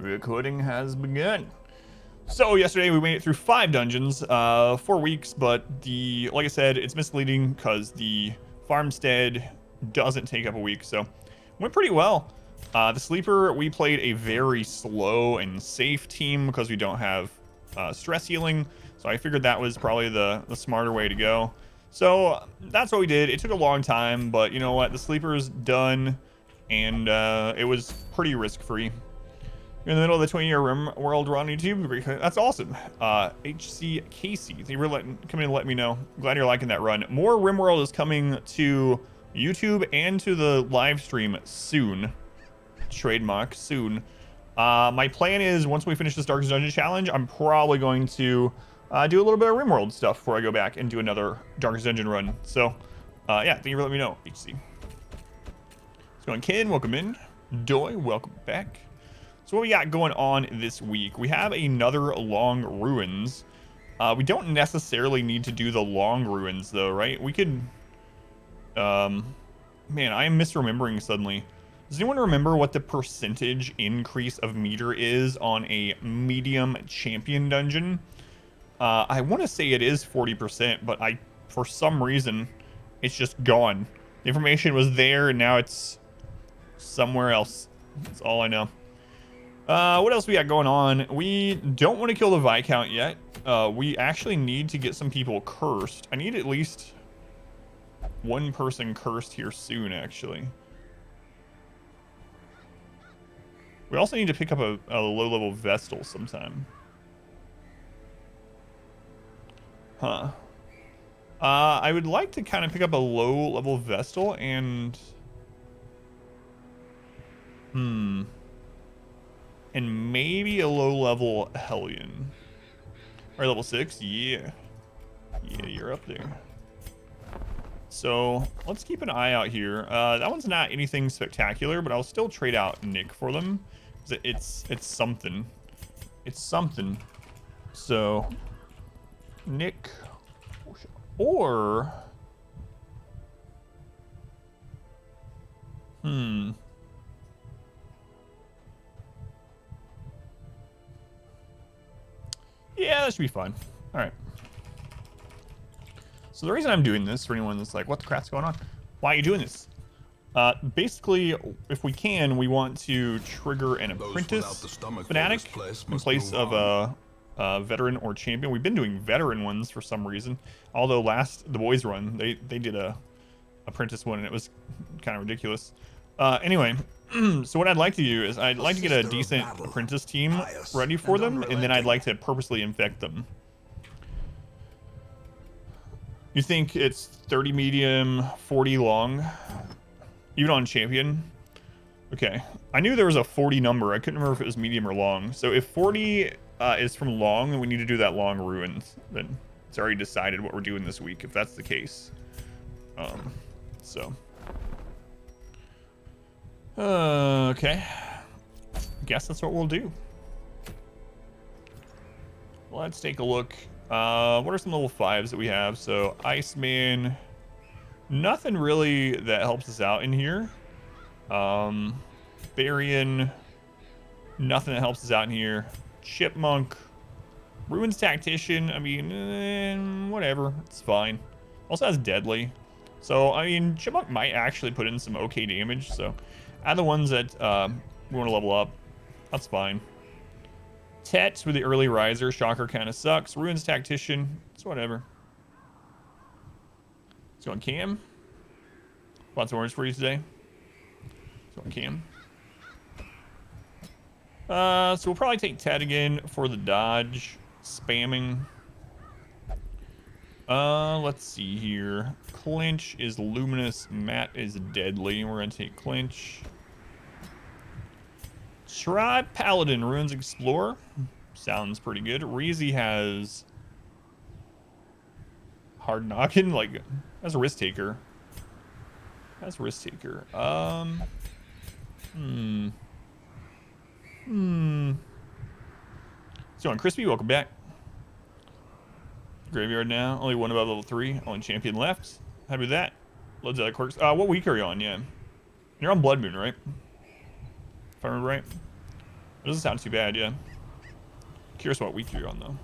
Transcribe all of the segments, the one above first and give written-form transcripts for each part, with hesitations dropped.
Recording has begun. So yesterday we made it through 5 dungeons, 4 weeks, but like I said, it's misleading because the farmstead doesn't take up a week, so went pretty well. The sleeper, we played a very slow and safe team because we don't have stress healing, so I figured that was probably the smarter way to go. So that's what we did. It took a long time, but you know what? The sleeper's done, and it was pretty risk-free. You're in the middle of the 20-year Rim World run on YouTube. That's awesome. HC Casey, thank you for coming in and let me know. I'm glad you're liking that run. More Rim World is coming to YouTube and to the live stream soon. Trademark soon. My plan is once we finish this Darkest Dungeon challenge, I'm probably going to do a little bit of Rim World stuff before I go back and do another Darkest Dungeon run. So, yeah, thank you for letting me know, HC. What's going on, Ken? Welcome in. Doy, welcome back. So what we got going on this week, we have another Long Ruins. We don't necessarily need to do the Long Ruins though, right? We could, man, I am misremembering suddenly. Does anyone remember what the percentage increase of meter is on a medium champion dungeon? I want to say it is 40%, but for some reason, it's just gone. The information was there and now it's somewhere else. That's all I know. What else we got going on? We don't want to kill the Viscount yet. We actually need to get some people cursed. I need at least one person cursed here soon, actually. We also need to pick up a low-level Vestal sometime. Huh. I would like to kind of pick up a low-level Vestal and... And maybe a low-level Hellion. Or level 6? Yeah. Yeah, you're up there. So, let's keep an eye out here. That one's not anything spectacular, but I'll still trade out Nick for them. It's something. It's something. So, Nick... Or... Yeah, that should be fine. All right. So the reason I'm doing this, for anyone that's like, what the crap's going on? Why are you doing this? Basically, if we can, we want to trigger an apprentice fanatic in place of a veteran or champion. We've been doing veteran ones for some reason. Although the boys run, they did a apprentice one and it was kind of ridiculous. Anyway, so what I'd like to do is I'd like to get a decent apprentice team ready for them, and then I'd like to purposely infect them. You think it's 30 medium, 40 long, even on champion? Okay, I knew there was a 40 number. I couldn't remember if it was medium or long. So if 40 is from long, then we need to do that Long Ruins. Then it's already decided what we're doing this week, if that's the case. Okay. Guess that's what we'll do. Let's take a look. What are some level 5s that we have? So, Iceman. Nothing really that helps us out in here. Barian. Nothing that helps us out in here. Chipmunk. Ruins Tactician. I mean, whatever. It's fine. Also has Deadly. So, I mean, Chipmunk might actually put in some okay damage, so... Add the ones that we want to level up. That's fine. Tet with the early riser. Shocker kind of sucks. Ruins Tactician. It's whatever. Let's go on Cam. Lots of orange for you today. Let's go on Cam. So we'll probably take Tet again for the dodge. Spamming. Let's see here. Clinch is luminous. Matt is deadly. We're gonna take Clinch. Tribe Paladin, Ruins Explorer. Sounds pretty good. Reezy has Hard Knockin', like, as a risk taker. As a risk taker. So on Crispy, welcome back. Graveyard now. Only one above level 3. Only champion left. Happy with that. Loads of other quirks. What week are you on? Yeah. You're on Blood Moon, right? If I remember right. It doesn't sound too bad, yeah. Curious what week you're on, though.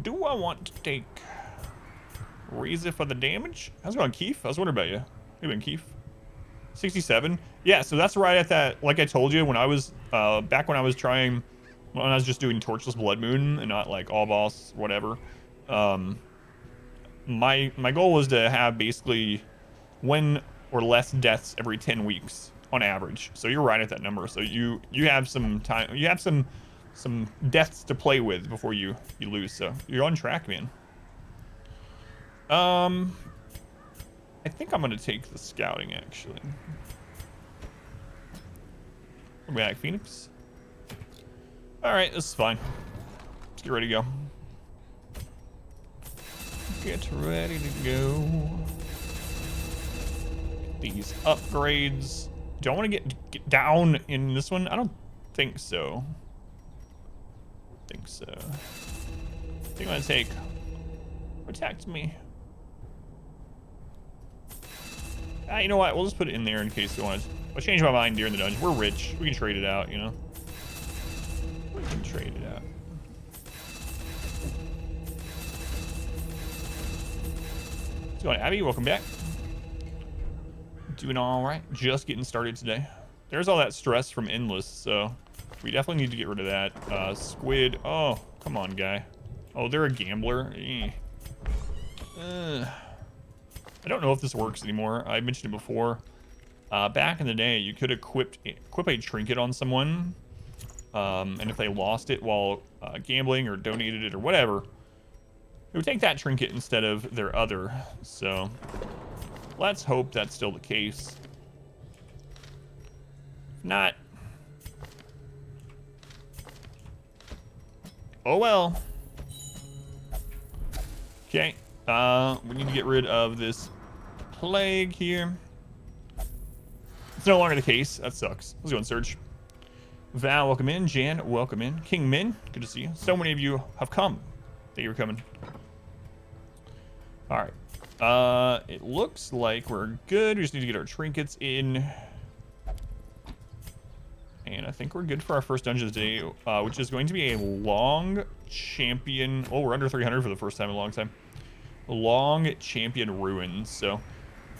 Do I want to take raise it for the damage? How's it going, Keith? I was wondering about you. How you been, Keith? 67? Yeah, so that's right at that, like I told you, when I was, back when I was trying, when I was just doing Torchless Blood Moon and not like all boss, whatever. My goal was to have basically 1 or less deaths every 10 weeks on average. So you're right at that number. So you have some time, you have some deaths to play with before you lose. So you're on track, man. I think I'm gonna take the scouting actually. We're back, Phoenix. All right, this is fine. Let's get ready to go. Get ready to go. These upgrades. Do I want to get down in this one? I don't think so. I think I'm gonna take. Protect me. You know what? We'll just put it in there in case you want to. I'll change my mind during the dungeon. We're rich. We can trade it out, you know? We can trade it out. What's going on, Abby? Welcome back. Doing all right. Just getting started today. There's all that stress from Endless, so we definitely need to get rid of that. Squid. Oh, come on, guy. Oh, they're a gambler. I don't know if this works anymore. I mentioned it before. Back in the day, you could equip a trinket on someone, and if they lost it while gambling or donated it or whatever, it would take that trinket instead of their other. So let's hope that's still the case. If not, oh well. Okay, we need to get rid of this plague here. It's no longer the case. That sucks. Let's go and search. Val, welcome in. Jan, welcome in. King Min, good to see you. So many of you have come. Thank you for coming. All right. It looks like we're good. We just need to get our trinkets in. And I think we're good for our first dungeon today, which is going to be a long champion. Oh, we're under 300 for the first time in a long time. Long champion ruins. So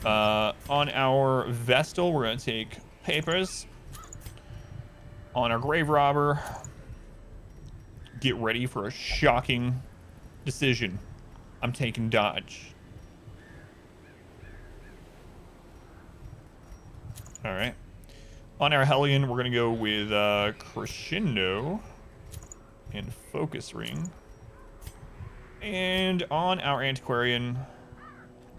on our Vestal, we're going to take papers. On our grave robber, get ready for a shocking decision. I'm taking dodge. All right. On our Hellion, we're going to go with Crescendo and Focus Ring. And on our Antiquarian,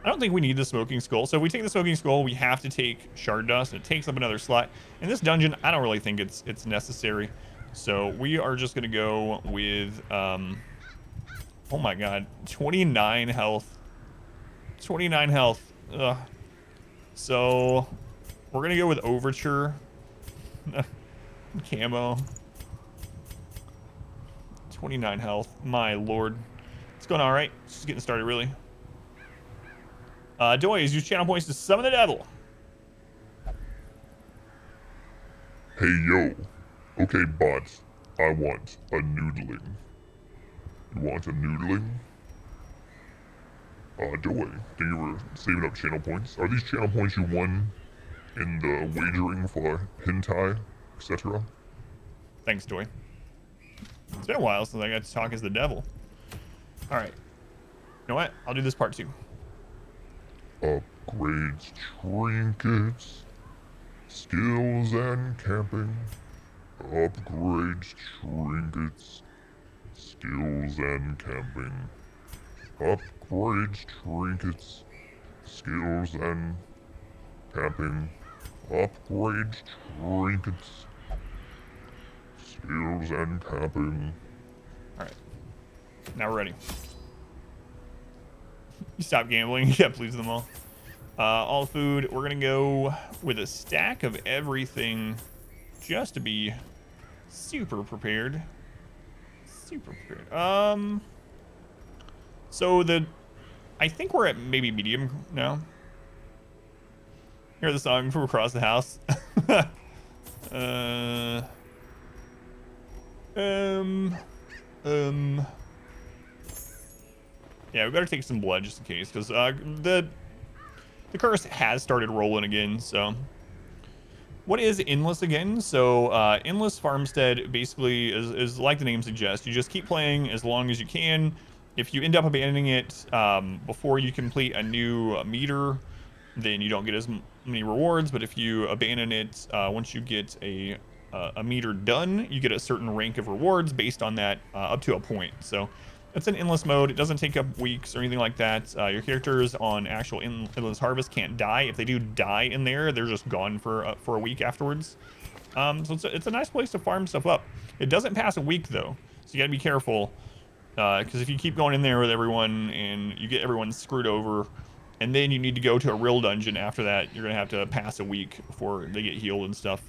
I don't think we need the Smoking Skull. So if we take the Smoking Skull, we have to take Shard Dust. And it takes up another slot. In this dungeon, I don't really think it's necessary. So we are just going to go with, oh my god, 29 health. 29 health. Ugh. So we're going to go with Overture. Camo. 29 health. My lord. It's going all right. It's just getting started, really. Doys, use channel points to summon the devil. Hey, yo. Okay, bots. I want a noodling. You want a noodling? Doy, thank you for saving up channel points. Are these channel points you won in the wagering for hentai, etc.? Thanks, Doy. It's been a while since I got to talk as the devil. All right. You know what? I'll do this part too. Upgrades, trinkets, skills and camping. Upgrades, trinkets, skills and camping. Upgrades, trinkets, skills and camping. Upgrades, trinkets, skills and camping. All right. Now we're ready. You stop gambling. Yeah, please them all. All food. We're gonna go with a stack of everything, just to be super prepared. Super prepared. So I think we're at maybe medium now. Hear the song from across the house. Yeah, we better take some blood just in case, because the curse has started rolling again. So, what is endless again? So, endless farmstead basically is like the name suggests. You just keep playing as long as you can. If you end up abandoning it before you complete a new meter, then you don't get as many rewards. But if you abandon it once you get a meter done, you get a certain rank of rewards based on that up to a point. So it's an endless mode. It doesn't take up weeks or anything like that. Your characters on actual endless harvest can't die. If they do die in there, they're just gone for a week afterwards. So it's a nice place to farm stuff up. It doesn't pass a week though, so you gotta be careful. Because if you keep going in there with everyone and you get everyone screwed over, and then you need to go to a real dungeon after that, you're gonna have to pass a week before they get healed and stuff.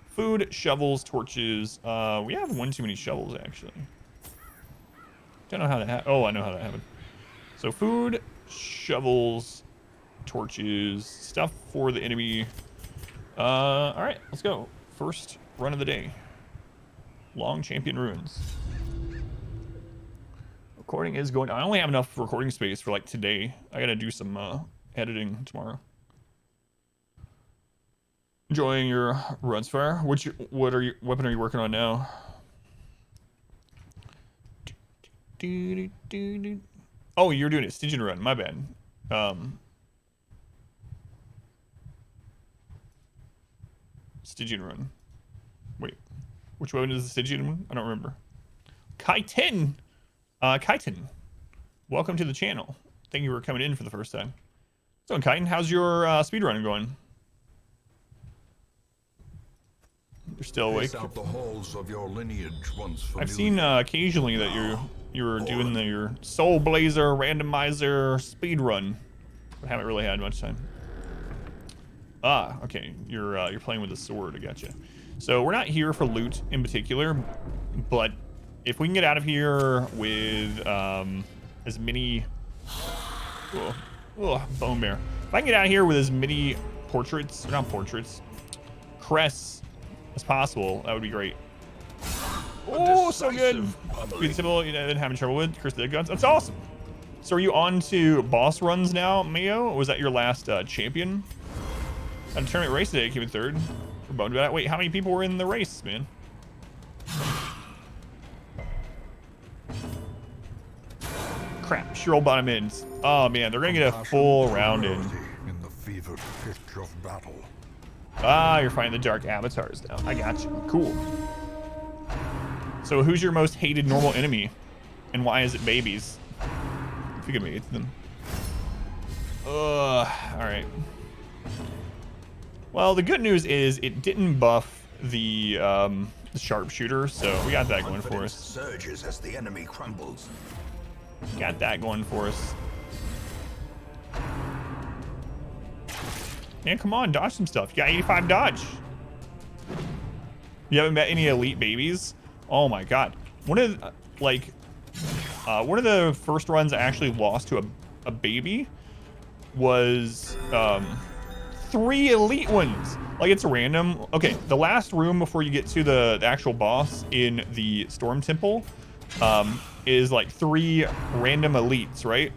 Food, shovels, torches. We have one too many shovels actually. Don't know how that happened. Oh, I know how that happened. So food, shovels, torches, stuff for the enemy. All right, let's go. First run of the day. Long Champion Ruins. Recording is going. I only have enough recording space for like today. I gotta do some editing tomorrow. Enjoying your runs fire. What weapon are you working on now? Oh, you're doing it Stygian run. My bad. Stygian run. Wait, which one is the Stygian one? I don't remember. Kaiten. Kaiten, welcome to the channel. Thank you for coming in for the first time. So, Kaiten, how's your speedrun going? You're still awake. Out the halls of your lineage once I've seen occasionally that you were doing your Soul Blazer randomizer speedrun, but haven't really had much time. Ah, okay. You're playing with a sword. I gotcha. So we're not here for loot in particular, but if we can get out of here with as many bone bear. If I can get out of here with as many portraits, or not portraits, crests as possible, that would be great. Oh, so good. Speed symbol you didn't have trouble with. Curse the guns. That's awesome. So are you on to boss runs now, Mayo? Or was that your last champion? At a tournament race today, came in third. We're bummed about that. Wait, how many people were in the race, man? Crap, sure old bottom ends. Oh man, they're gonna get a full round in. In the fevered pitch of battle. Ah, you're fighting the dark avatars now. I got you. Cool. So who's your most hated normal enemy? And why is it babies? If you could make it to them. Alright. Well, the good news is it didn't buff the sharpshooter, so we got that going for us. Surges as the enemy crumbles. Got that going for us. Man, come on, dodge some stuff. You got 85 dodge. You haven't met any elite babies? Oh my god. One of the first runs I actually lost to a baby was 3 elite ones. Like, it's random. Okay, the last room before you get to the actual boss in the Storm Temple is like 3 random elites, right?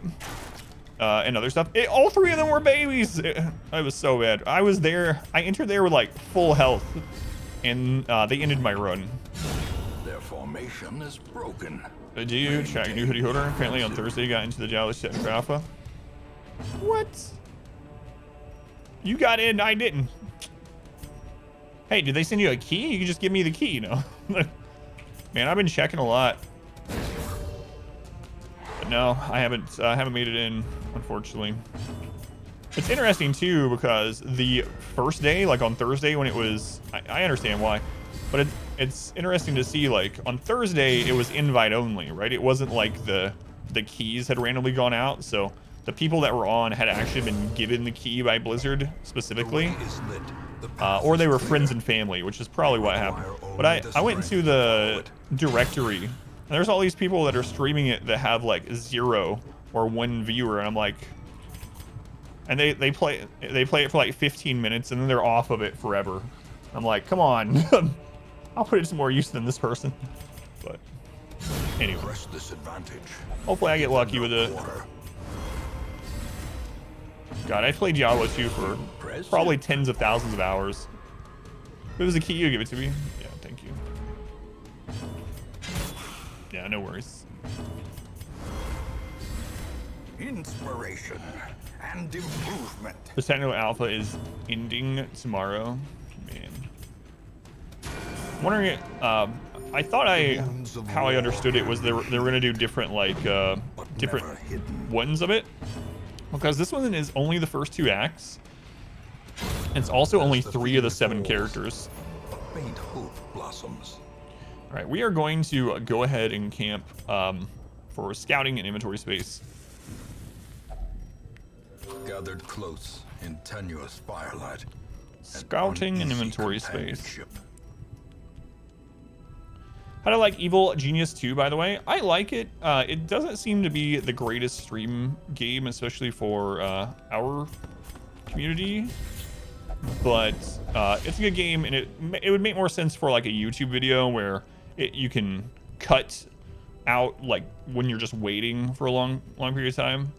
And other stuff. All 3 of them were babies. It was so bad. I entered there with like full health, and they ended my run. Their formation is broken. Do you check new hoodie holder? Apparently on Thursday got into the Jolly Technical Alpha. What? You got in, I didn't. Hey, did they send you a key? You can just give me the key, you know? Man, I've been checking a lot. But no, I haven't made it in, unfortunately. It's interesting too, because the first day, like on Thursday when it was, I understand why, but it's interesting to see, like on Thursday it was invite only, right? It wasn't like the keys had randomly gone out, so the people that were on had actually been given the key by Blizzard specifically, or they were friends and family, which is probably what happened. But I went into the directory, and there's all these people that are streaming it that have like 0 or 1 viewer, and I'm like, and they play it for like 15 minutes and then they're off of it forever. I'm like, come on. I'll put it to more use than this person. But anyway, Press this advantage. hopefully I get lucky with it. Water. God, I played Diablo 2 for probably tens of thousands of hours. If it was a key, you give it to me. Yeah, thank you. Yeah, no worries. Inspiration and improvement. The technical alpha is ending tomorrow. Man. I'm wondering, I thought how I understood it was they were gonna do different, like, different ones of it. Because this one is only the first 2 acts. It's also only 3 of the 7 characters. A faint hope blossoms. All right, we are going to go ahead and camp for scouting and inventory space. Gathered close in tenuous firelight. Scouting and uneasy inventory space. companionship. How do I like Evil Genius 2, by the way? I like it. It doesn't seem to be the greatest stream game, especially for our community. But it's a good game, and it would make more sense for like a YouTube video where you can cut out like when you're just waiting for a long period of time.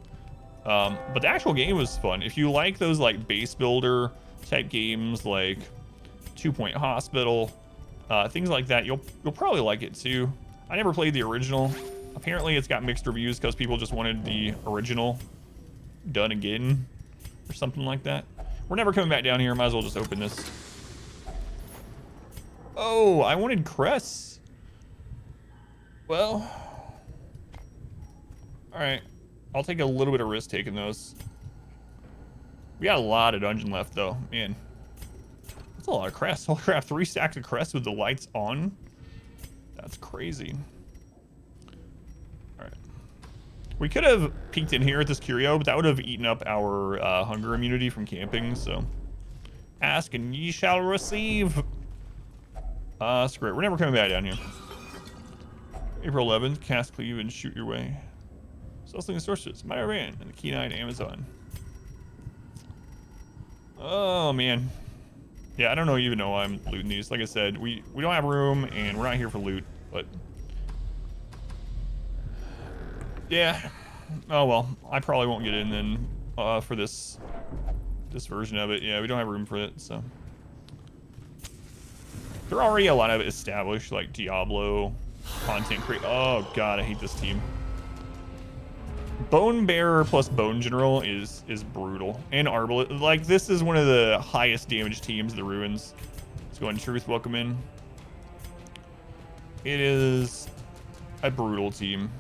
But the actual game was fun. If you like those like base builder type games like 2 Point Hospital, things like that, you'll probably like it too. I never played the original. Apparently it's got mixed reviews because people just wanted the original done again or something like that. We're never coming back down here. Might as well just open this. Oh, I wanted crests. Well, all right. I'll take a little bit of risk taking those. We got a lot of dungeon left though, man. That's a lot of crests. Holy crap, 3 stacks of crests with the lights on. That's crazy. All right. We could have peeked in here at this curio, but that would have eaten up our hunger immunity from camping, so. Ask and ye shall receive. Screw it. We're never coming back down here. April 11th, cast cleave and shoot your way. Selling sorceress, Myra Van, and the Keen-Eyed Amazon. Oh, man. Yeah, I don't even know why I'm looting these. Like I said, we don't have room, and we're not here for loot, but... yeah. Oh, well. I probably won't get in then for this version of it. Yeah, we don't have room for it, so... There are already a lot of it established, like Diablo, content create. Oh, God, I hate this team. Bone Bearer plus Bone General is brutal. And Arbalest. Like, this is one of the highest damage teams, the Ruins. Let's go in Truth, welcome in. It is a brutal team.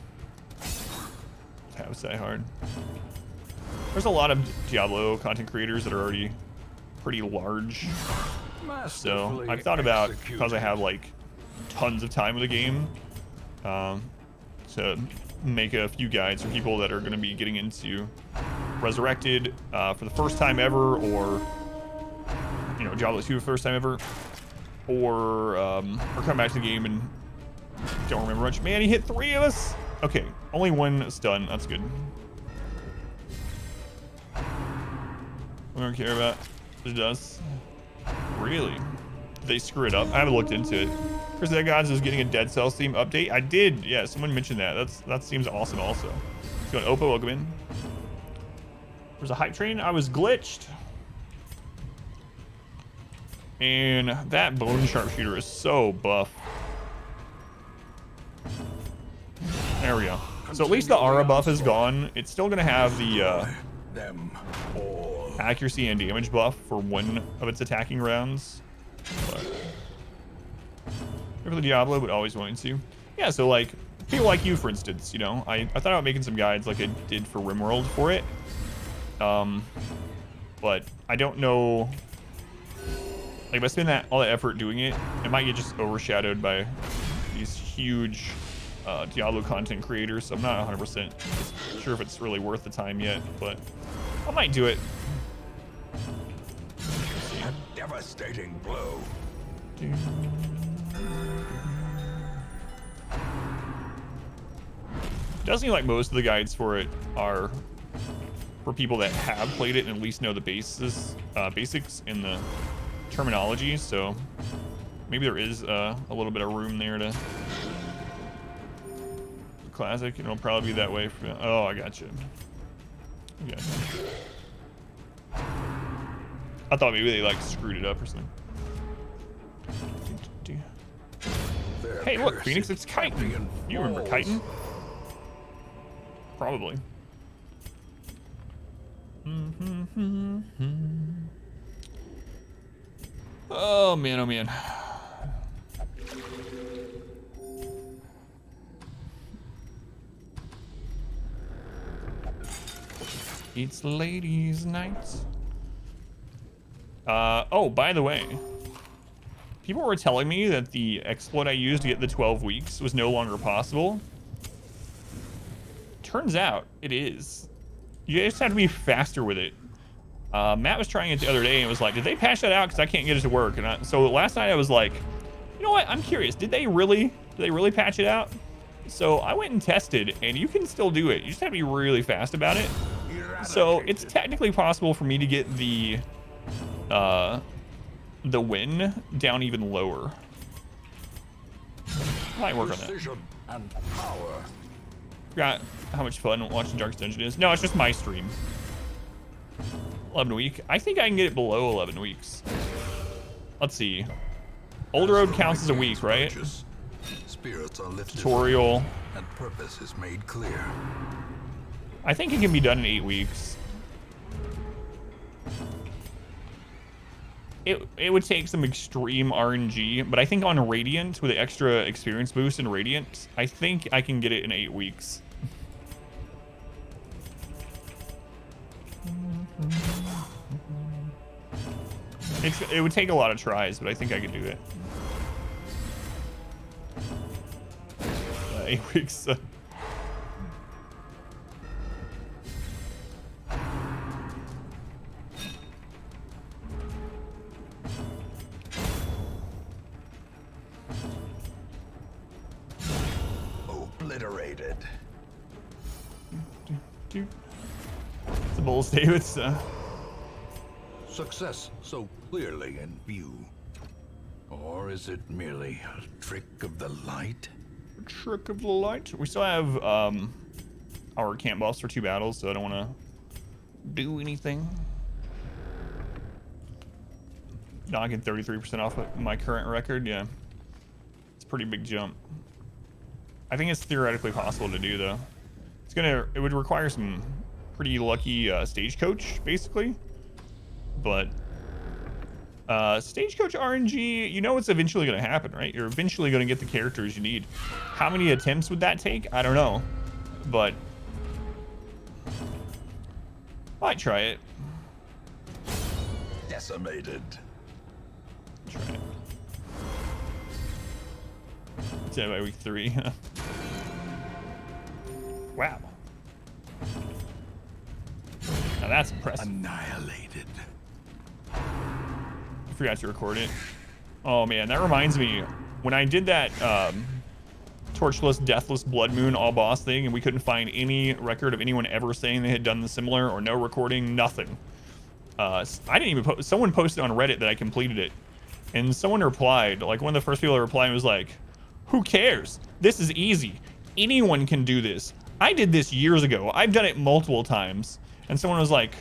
Tab say hard. There's a lot of Diablo content creators that are already pretty large. So I've thought about, because I have like tons of time with the game, to make a few guides for people that are going to be getting into Resurrected for the first time ever, or you know, Diablo 2 for the first time ever, or come back to the game and don't remember much. Man, he hit 3 of us. Okay, only 1 stun. That's good. We don't care about what it does. Really? Did they screw it up? I haven't looked into it. Chris That Gods is getting a Dead Cells theme update. I did. Yeah, someone mentioned that. That seems awesome also. Let's go to Oppo, welcome in. There's a hype train. I was glitched. And that bone sharpshooter is so buff. There we go. So at least the aura buff is gone. It's still going to have the accuracy and damage buff for 1 of its attacking rounds. But for the Diablo, but always wanting to. Yeah, so like, people like you, for instance, you know, I thought about making some guides like I did for RimWorld for it. But I don't know, like if I spend all that effort doing it, it might get just overshadowed by these huge Diablo content creators. So I'm not 100% sure if it's really worth the time yet, but I might do it. A devastating blow. Does seem like most of the guides for it are for people that have played it and at least know the basics in the terminology. So maybe there is a little bit of room there to classic. It'll probably be that way for. Oh, I got you. Okay. I thought maybe they like screwed it up or something. Hey, look, Phoenix, it's Chitin. You remember Chitin? Probably. Oh man, oh man. It's ladies' night. Oh, by the way, people were telling me that the exploit I used to get the 12 weeks was no longer possible. Turns out it is. You just have to be faster with it. Matt was trying it the other day and was like, did they patch that out? Because I can't get it to work. And so last night I was like, you know what? I'm curious. Did they really patch it out? So I went and tested, and you can still do it. You just have to be really fast about it. So it's technically possible for me to get the win down even lower. I might work on that. And power. Forgot how much fun watching Darkest Dungeon is. No, it's just my stream. 11 a week. I think I can get it below 11 weeks. Let's see. Old Road counts as a week, right? Spirits are lifted, Tutorial. and purpose is made clear. I think it can be done in 8 weeks. It would take some extreme RNG, but I think on Radiant, with the extra experience boost in Radiant, I think I can get it in 8 weeks. It would take a lot of tries, but I think I could do it. 8 weeks. Obliterated. The Bulls, David's. Success so clearly in view. Or is it merely a trick of the light? Trick of the light. We still have our camp boss for 2 battles, so I don't want to do anything. Knocking 33% off of my current record, yeah. It's a pretty big jump. I think it's theoretically possible to do, though. It would require some pretty lucky stagecoach, basically. But stagecoach RNG, you know it's eventually going to happen, right? You're eventually going to get the characters you need. How many attempts would that take? I don't know. But might try it. Decimated. Try it. It's by week 3. Wow. Now that's impressive. Annihilated. I forgot to record it. Oh man, that reminds me. When I did that torchless, deathless Blood Moon all boss thing, and we couldn't find any record of anyone ever saying they had done the similar, or no recording, nothing. I didn't even post. Someone posted on Reddit that I completed it, and someone replied, like one of the first people that replied was like, "Who cares? This is easy. Anyone can do this. I did this years ago. I've done it multiple times." And someone was like,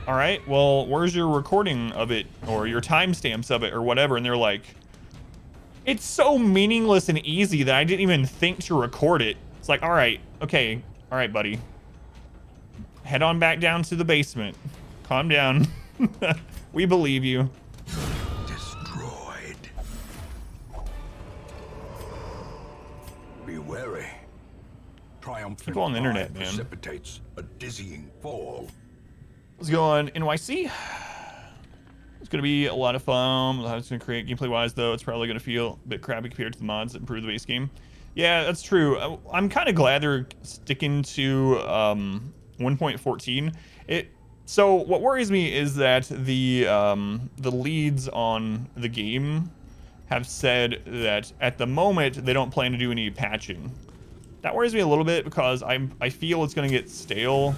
all right, well, where's your recording of it or your timestamps of it or whatever? And they're like, it's so meaningless and easy that I didn't even think to record it. It's like, all right, okay, all right, buddy. Head on back down to the basement. Calm down. We believe you. Destroyed. Be wary. Triumphant People on the internet, pride man. precipitates a dizzying fall. Let's go on NYC. It's going to be a lot of fun. How it's going to create gameplay-wise, though, it's probably going to feel a bit crappy compared to the mods that improve the base game. Yeah, that's true. I'm kind of glad they're sticking to 1.14. So what worries me is that the leads on the game have said that at the moment they don't plan to do any patching. That worries me a little bit because I feel it's going to get stale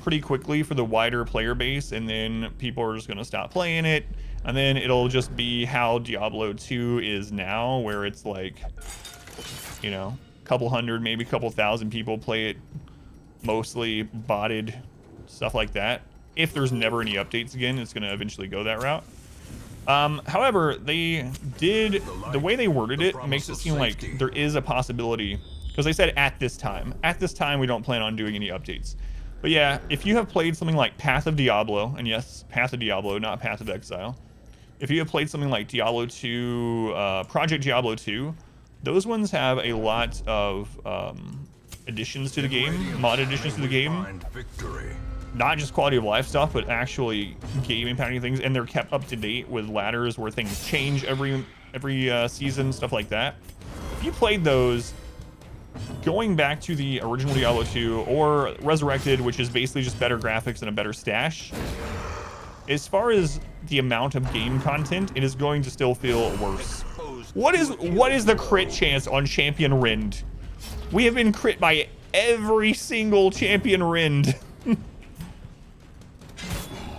pretty quickly for the wider player base, and then people are just going to stop playing it, and then it'll just be how Diablo 2 is now, where it's like, you know, couple hundred, maybe a couple thousand people play it, mostly botted, stuff like that. If there's never any updates again, it's going to eventually go that route. However, they did, the way they worded it makes it seem like there is a possibility, because they said at this time we don't plan on doing any updates. But yeah, if you have played something like Path of Diablo, and yes, Path of Diablo, not Path of Exile. If you have played something like Diablo 2, Project Diablo 2, those ones have a lot of additions to the game, mod additions to the game. Not just quality of life stuff, but actually game impacting things, and they're kept up to date with ladders where things change every season, stuff like that. If you played those, going back to the original Diablo 2 or Resurrected, which is basically just better graphics and a better stash, as far as the amount of game content, it is going to still feel worse. What is the crit chance on Champion Rend? We have been crit by every single Champion Rend.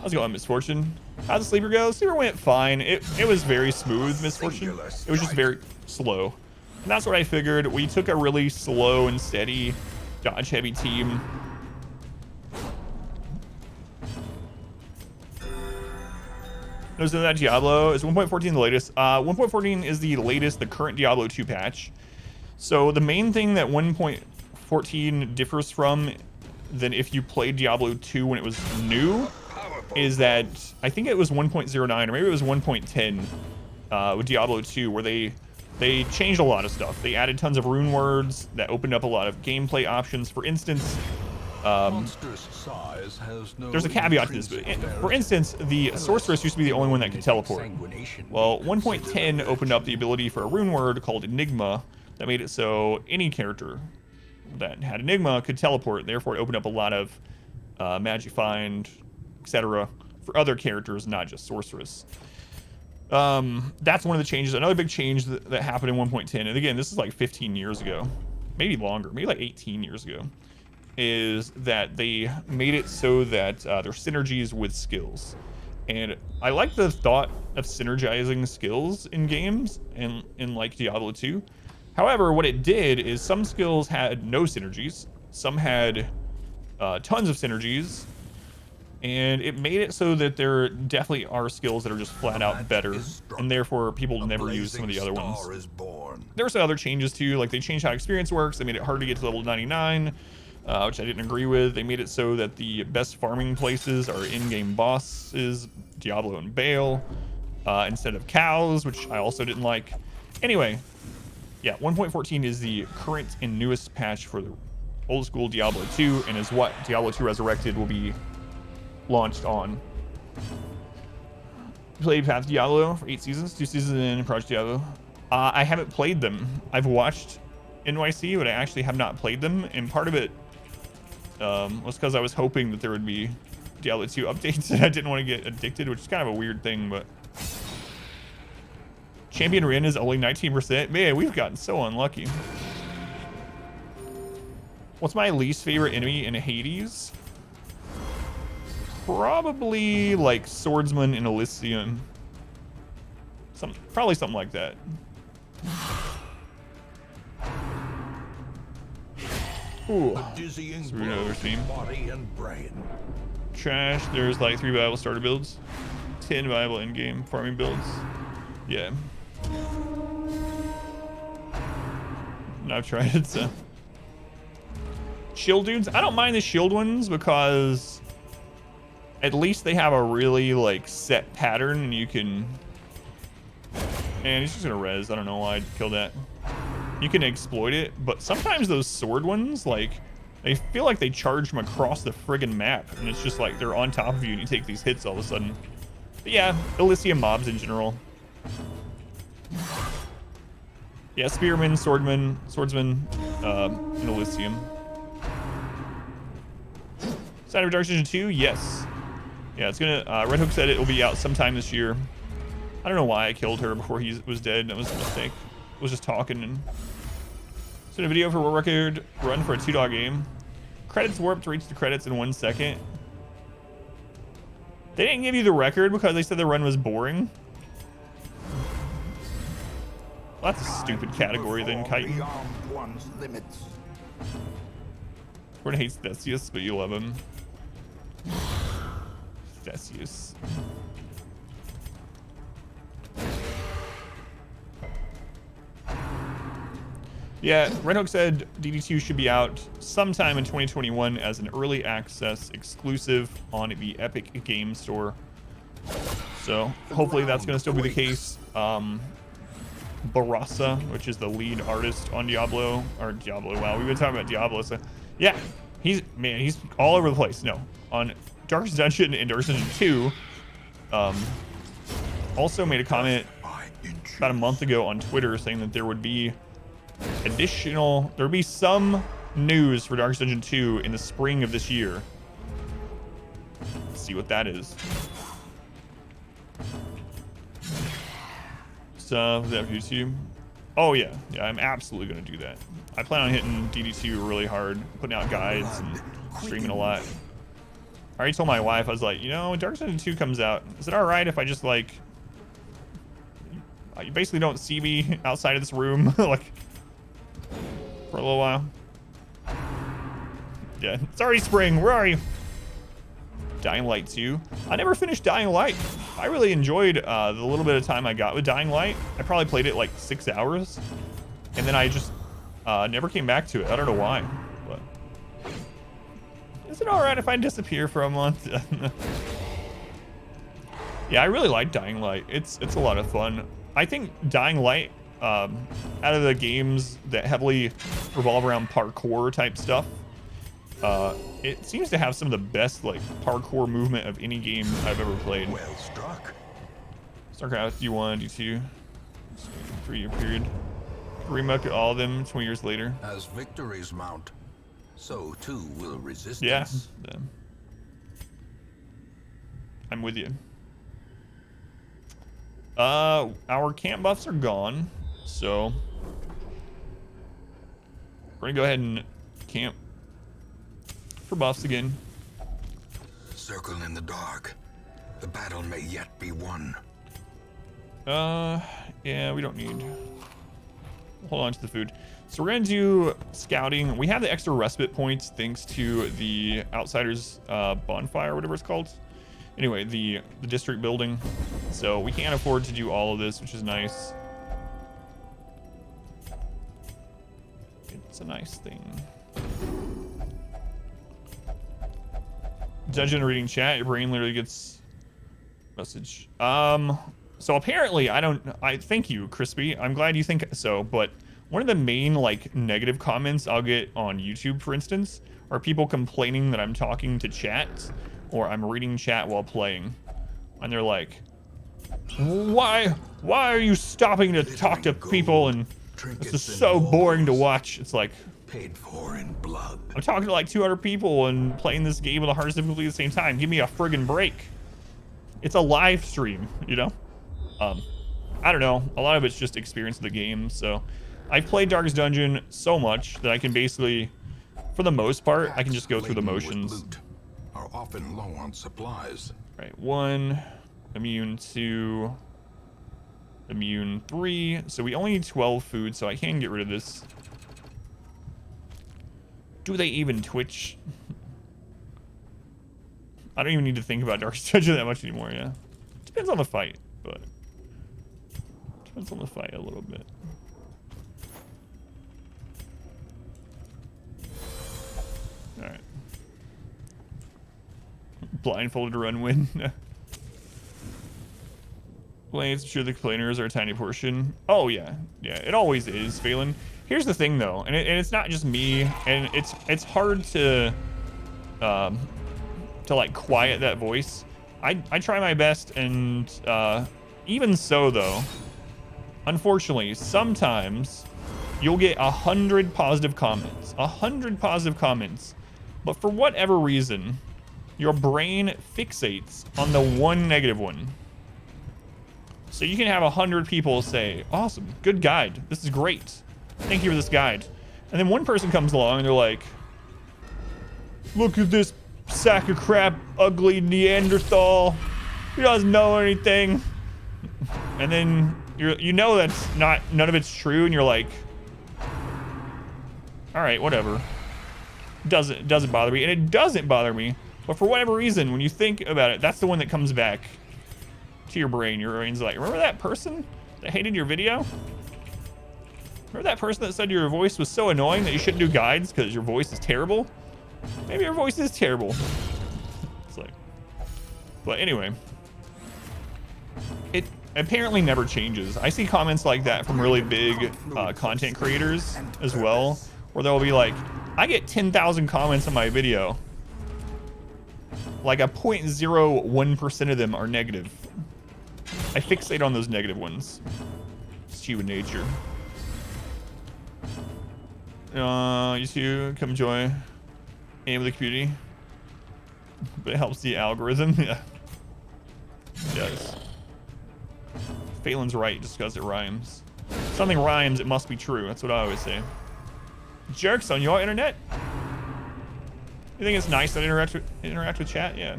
How's it going, Misfortune? How'd the sleeper go? Sleeper went fine. It was very smooth, Misfortune. It was just very slow. And that's what I figured. We took a really slow and steady dodge heavy team. Notice that Diablo is 1.14 the latest. 1.14 is the latest, the current Diablo 2 patch. So the main thing that 1.14 differs from than if you played Diablo 2 when it was new is that I think it was 1.09 or maybe it was 1.10 with Diablo 2, where they changed a lot of stuff. They added tons of rune words that opened up a lot of gameplay options. For instance, there's a caveat to this, but for instance, the sorceress used to be the only one that could teleport. Well, 1.10 opened up the ability for a rune word called Enigma that made it so any character that had Enigma could teleport. Therefore, it opened up a lot of magic find, etc. for other characters, not just sorceress. That's one of the changes. Another big change that happened in 1.10, and again, this is like 15 years ago, maybe longer, maybe like 18 years ago, is that they made it so that there's synergies with skills. And I like the thought of synergizing skills in games and in like Diablo 2. However, what it did is some skills had no synergies, some had tons of synergies, and it made it so that there definitely are skills that are just flat out better, and therefore people never use some of the other ones. There were some other changes too, like they changed how experience works. They made it hard to get to level 99, which I didn't agree with. They made it so that the best farming places are in-game bosses, Diablo and Baal, instead of cows, which I also didn't like. Anyway, yeah, 1.14 is the current and newest patch for the old school Diablo 2, and is what Diablo 2 Resurrected will be launched on. Played Path of Diablo for 8 seasons, 2 seasons in Project Diablo. I haven't played them. I've watched NYC, but I actually have not played them, and part of it was because I was hoping that there would be Diablo 2 updates, and I didn't want to get addicted, which is kind of a weird thing, but Champion Rend is only 19%. Man, we've gotten so unlucky. What's my least favorite enemy in Hades? Probably like Swordsman in Elysium. Probably something like that. Ooh. Over theme. Trash. There's like 3 viable starter builds, 10 viable in-game farming builds. Yeah. I've tried it, so. Shield dudes. I don't mind the shield ones because at least they have a really like set pattern, and you can. And he's just gonna res. I don't know why I'd kill that. You can exploit it, but sometimes those sword ones, like, they feel like they charge them across the friggin' map, and it's just like they're on top of you and you take these hits all of a sudden. But yeah, Elysium mobs in general. Yeah, Spearman, Swordsman, in Elysium. Side of Dark Vision 2, yes. Yeah, it's gonna, Redhook said it will be out sometime this year. I don't know why I killed her before he was dead. That was a mistake. I was just talking and... So a video for world record run for a 2-dog game. Credits warp to reach the credits in 1 second. They didn't give you the record because they said the run was boring. Well, that's a stupid category then, Chitin. Beyond one's limits. Everyone hates Theseus, but you love him. Theseus. Yeah, Redhook said DD2 should be out sometime in 2021 as an early access exclusive on the Epic Game Store. So hopefully that's going to still be the case. Barasa, which is the lead artist on Diablo, or Diablo, wow, we've been talking about Diablo, so yeah, he's all over the place. No, on Darkest Dungeon and Darkest Dungeon 2, also made a comment about a month ago on Twitter saying that there would be some news for Darkest Dungeon 2 in the spring of this year. Let's see what that is. Stuff that YouTube. Oh yeah, I'm absolutely gonna do that. I plan on hitting DD2 really hard, putting out guides and streaming a lot. I already told my wife, I was like, you know, when Darkest Dungeon 2 comes out, is it all right if I just like, you basically don't see me outside of this room, like, for a little while? Yeah, it's already spring. Where are you? Dying Light 2. I never finished Dying Light. I really enjoyed the little bit of time I got with Dying Light. I probably played it like 6 hours, and then I just never came back to it. I don't know why, but is it all right if I disappear for a month? Yeah, I really like Dying Light. It's a lot of fun. I think Dying Light, out of the games that heavily revolve around parkour type stuff, it seems to have some of the best like parkour movement of any game I've ever played. Well struck. StarCraft D1, D2, 3-year period. Remuck at all of them 20 years later. As victories mount, so too will resistance. Yeah. I'm with you. Our camp buffs are gone, so we're gonna go ahead and camp for buffs again. Circle in the dark. The battle may yet be won. Yeah, we don't need. Hold on to the food. So we're gonna do scouting. We have the extra respite points thanks to the Outsiders bonfire, whatever it's called. Anyway, the district building. So we can't afford to do all of this, which is nice. It's a nice thing. Dungeon reading chat, your brain literally gets message. So apparently I thank you, Crispy. I'm glad you think so, but one of the main like negative comments I'll get on YouTube, for instance, are people complaining that I'm talking to chat or I'm reading chat while playing. And they're like, why are you stopping to talk to people, and this is so boring to watch. It's like, paid for in blood. I'm talking to like 200 people and playing this game with the hardest difficulty at the same time. Give me a friggin' break. It's a live stream, you know? I don't know. A lot of it's just experience of the game. So I've played Darkest Dungeon so much that I can basically, for the most part, I can just go through the motions. Loot are often low on supplies. Right, 1, immune 2, immune 3. So we only need 12 food, so I can get rid of this. Do they even Twitch? I don't even need to think about Darkest Dungeon that much anymore, yeah. Depends on the fight, but depends on the fight a little bit. Alright. Blindfolded run win. Blades, sure the complainers are a tiny portion. Oh yeah, yeah, it always is, Phelan. Here's the thing though, and it's not just me, and it's hard to like quiet that voice. I try my best, and even so though, unfortunately, sometimes you'll get 100 positive comments, 100 positive comments, but for whatever reason, your brain fixates on the one negative one. So you can have 100 people say, awesome, good guide, this is great, thank you for this guide. And then one person comes along and they're like, look at this sack of crap, ugly Neanderthal, he doesn't know anything. And then you know that's not, none of it's true, and you're like, all right, whatever. Doesn't bother me, and it doesn't bother me. But for whatever reason, when you think about it, that's the one that comes back to your brain. Your brain's like, remember that person that hated your video? Remember that person that said your voice was so annoying that you shouldn't do guides because your voice is terrible? Maybe your voice is terrible. It's like, but anyway, it apparently never changes. I see comments like that from really big content creators as well, where they'll be like, I get 10,000 comments on my video. Like a 0.01% of them are negative. I fixate on those negative ones. It's human nature. You two come join aim of the community. But it helps the algorithm. Yeah. It does. Phelan's right just because it rhymes. If something rhymes, it must be true. That's what I always say. Jerks on your internet? You think it's nice that I interact with chat? Yeah.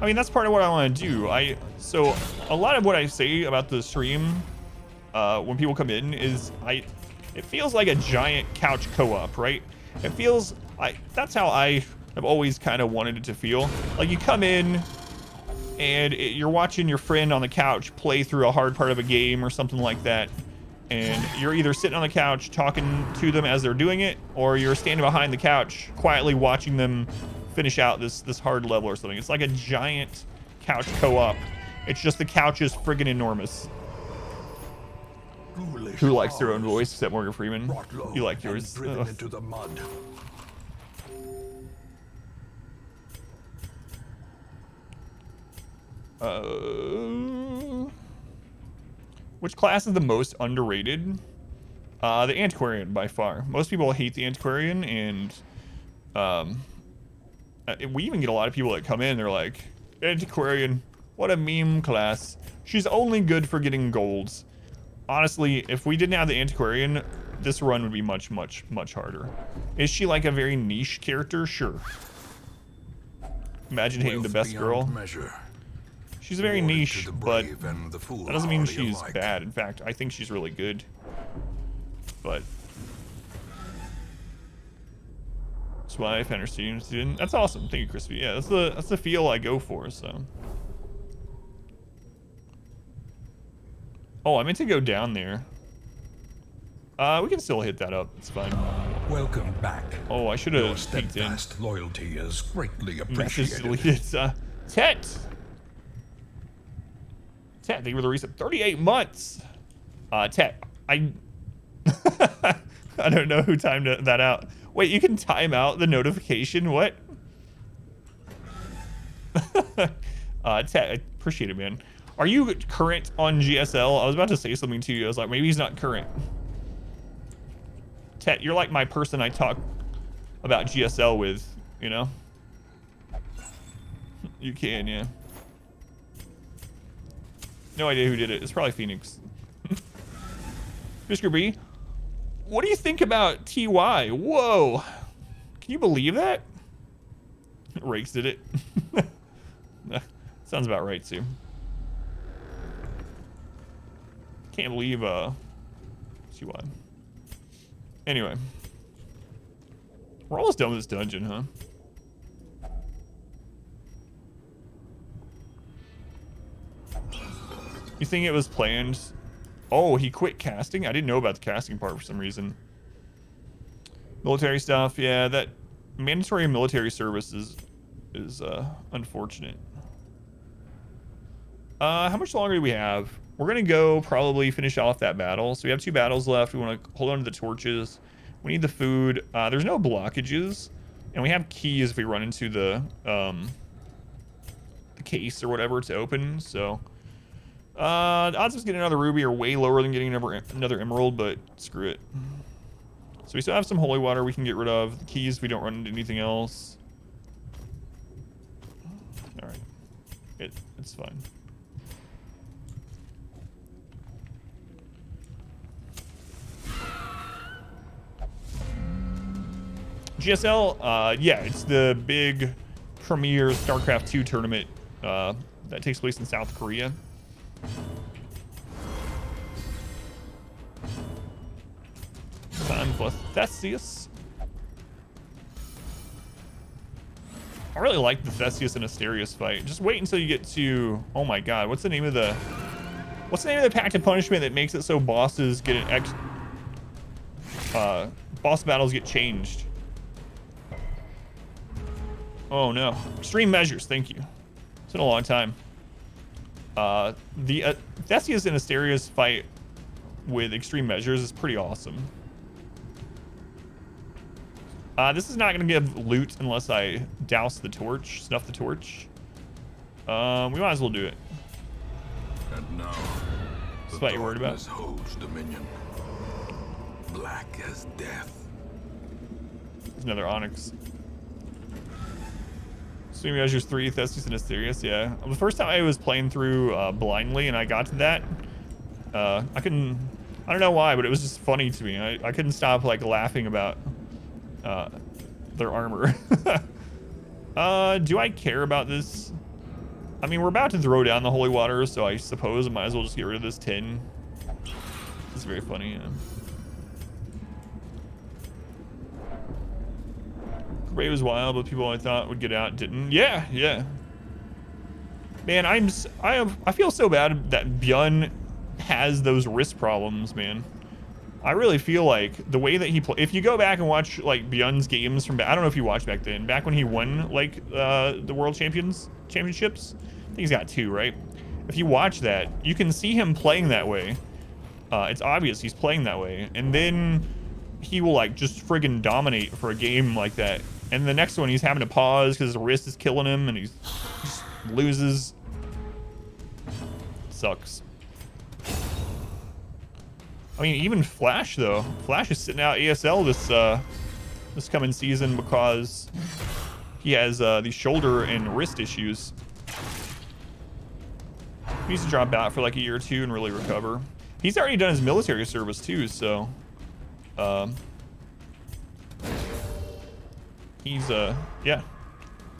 I mean, that's part of what I want to do. So a lot of what I say about the stream when people come in is it feels like a giant couch co-op, right? It feels that's how I have always kind of wanted it to feel. Like you come in and you're watching your friend on the couch play through a hard part of a game or something like that. And you're either sitting on the couch talking to them as they're doing it, or you're standing behind the couch quietly watching them finish out this hard level or something. It's like a giant couch co-op. It's just the couch is friggin' enormous. Who likes their own voice except Morgan Freeman? You like yours. Into the mud. Which class is the most underrated? The Antiquarian, by far. Most people hate the Antiquarian, and we even get a lot of people that come in, they're like, Antiquarian, what a meme class. She's only good for getting golds. Honestly, if we didn't have the Antiquarian, this run would be much, much, much harder. Is she like a very niche character? Sure. Imagine hating the best girl. Measure. She's very niche, but that doesn't mean she's bad. In fact, I think she's really good. But that's why I found her student. That's awesome. Thank you, Crispy. Yeah, that's the feel I go for. So. Oh, I meant to go down there. We can still hit that up. It's fine. Welcome back. Oh, I should have peeked in. Loyalty is greatly Message appreciated. deleted. Tet, thank you for the reset. 38 months. Tet, I don't know who timed that out. Wait, you can time out the notification? What? Tet, I appreciate it, man. Are you current on GSL? I was about to say something to you. I was like, maybe he's not current. Tet, you're like my person I talk about GSL with, you know? You can, yeah. No idea who did it. It's probably Phoenix. Fisker B, what do you think about TY? Whoa. Can you believe that? Rakes did it. Sounds about right, too. Can't believe, TY. Anyway. We're almost done with this dungeon, huh? You think it was planned? Oh, he quit casting? I didn't know about the casting part for some reason. Military stuff, yeah, that mandatory military service is unfortunate. How much longer do we have? We're gonna go probably finish off that battle. So we have 2 battles left. We want to hold on to the torches. We need the food. There's no blockages, and we have keys if we run into the case or whatever to open. So the odds of us getting another ruby are way lower than getting another emerald, but screw it. So we still have some holy water we can get rid of. The keys, we don't run into anything else. All right, it's fine. GSL, yeah, it's the big premier StarCraft 2 tournament that takes place in South Korea. for Theseus. I really like the Theseus and Asterius fight. Just wait until you get to, oh my god, what's the name of the pact of punishment that makes it so bosses get boss battles get changed? Oh no, extreme measures, thank you. It's been a long time. The Theseus and Asterius fight with extreme measures is pretty awesome. This is not going to give loot unless I douse the torch, snuff the torch. We might as well do it. And now, That's what you're worried about. Holds dominion. Black as death. There's another Onyx. Extreme measures 3, Theseus and Asterius, yeah. The first time I was playing through blindly and I got to that, I don't know why, but it was just funny to me. I couldn't stop like laughing about their armor. Do I care about this? I mean, we're about to throw down the holy water, so I suppose I might as well just get rid of this tin. It's very funny, yeah. Ray was wild, but people I thought would get out didn't. Yeah, yeah. Man, I feel so bad that Bjorn has those wrist problems, man. I really feel like the way that he if you go back and watch like Bjorn's games from I don't know if you watched back then, back when he won like the world championships. I think he's got 2, right? If you watch that, you can see him playing that way. It's obvious he's playing that way, and then he will like just friggin' dominate for a game like that. And the next one he's having to pause because his wrist is killing him, and he just loses. Sucks. I mean, even Flash though. Flash is sitting out ASL this coming season because he has these shoulder and wrist issues. He needs to drop out for like a year or 2 and really recover. He's already done his military service too, so he's yeah.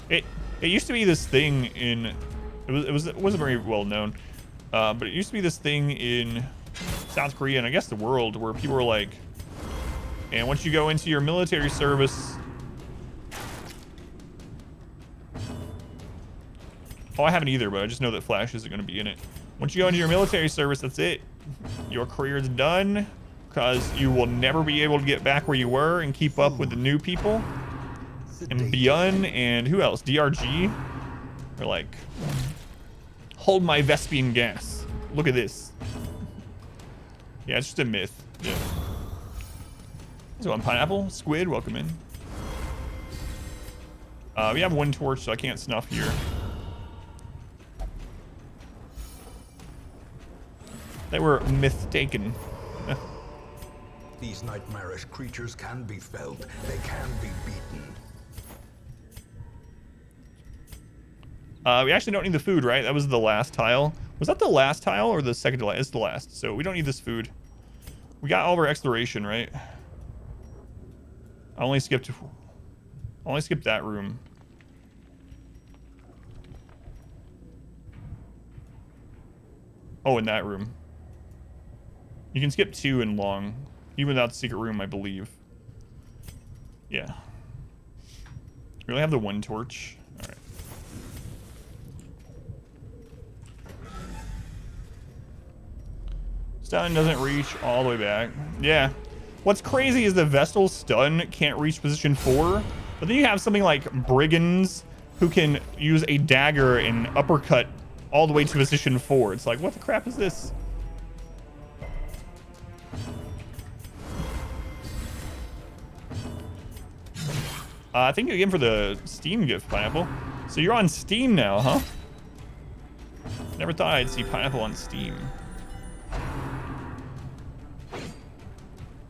It used to be this thing in it wasn't very well known, but it used to be this thing in South Korea and I guess the world where people were like, and once you go into your military service, oh, I haven't either, but I just know that Flash isn't going to be in it. Once you go into your military service, that's it. Your career is done because you will never be able to get back where you were and keep up with the new people. And Bjorn and who else? DRG. They're like, hold my Vespian gas. Look at this. Yeah, it's just a myth. Yeah. There's one pineapple. Squid, welcome in. We have 1 torch, so I can't snuff here. They were mistaken. These nightmarish creatures can be felt. They can be beaten. We actually don't need the food, right? That was the last tile. Was that the last tile or the second to last? It's the last. So we don't need this food. We got all of our exploration, right? I only skipped that room. Oh, in that room. You can skip 2 in long, even without the secret room, I believe. Yeah. We only have the 1 torch. All right. Stun doesn't reach all the way back. Yeah. What's crazy is the Vestal's stun can't reach position 4, but then you have something like Brigands who can use a dagger and uppercut all the way to position 4. It's like, what the crap is this? Thank you again for the Steam gift, Pineapple. So you're on Steam now, huh? Never thought I'd see Pineapple on Steam.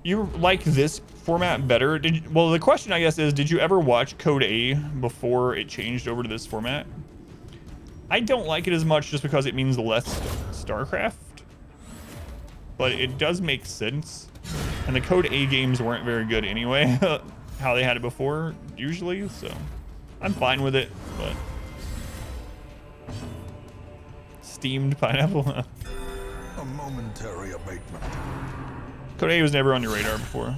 You like this format better? Well, the question, I guess, is, did you ever watch Code A before it changed over to this format? I don't like it as much just because it means less StarCraft. But it does make sense. And the Code A games weren't very good anyway. How they had it before, usually, so I'm fine with it, but steamed pineapple. A momentary abatement. Code A was never on your radar before.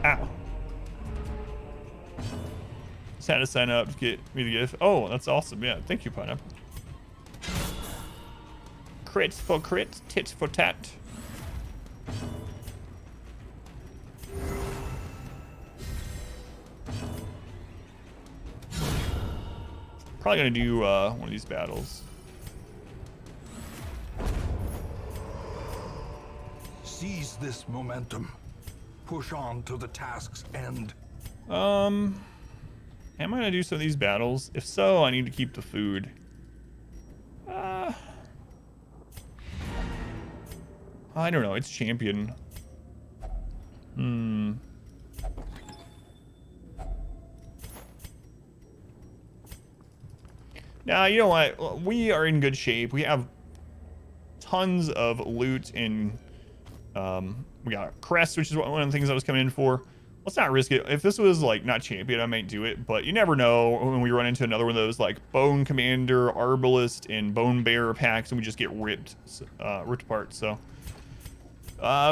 Ow. Just had to sign up to get me the gift. Oh, that's awesome. Yeah, thank you, Pineapple. Crits for crit, tits for tat. Probably gonna do one of these battles. Seize this momentum. Push on to the task's end. Am I gonna do some of these battles? If so, I need to keep the food. I don't know. It's champion. Now, you know what? We are in good shape. We have tons of loot and we got a crest, which is one of the things I was coming in for. Let's not risk it. If this was like not champion, I might do it, but you never know when we run into another one of those like Bone Commander, Arbalist, and Bone Bearer packs and we just get ripped apart. So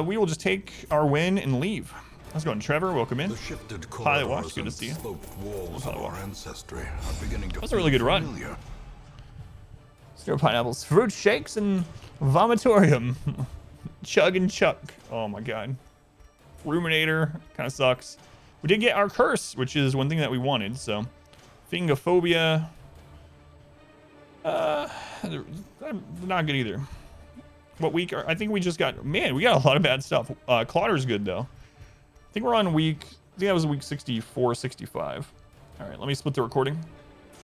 we will just take our win and leave. How's it going, Trevor? Welcome in. The shifted Pilot Watch, corridors good to and see you. sloped walls Pilot of our Watch. ancestry are beginning to That was a really good run. familiar. Snow pineapples, fruit shakes, and vomitorium. Chug and chuck. Oh my god. Ruminator kind of sucks. We did get our curse, which is one thing that we wanted. So, Fingophobia. Not good either. What week? I think we just got. Man, we got a lot of bad stuff. Clauder's good though. I think we're on week. I think that was week 64, 65. All right, let me split the recording.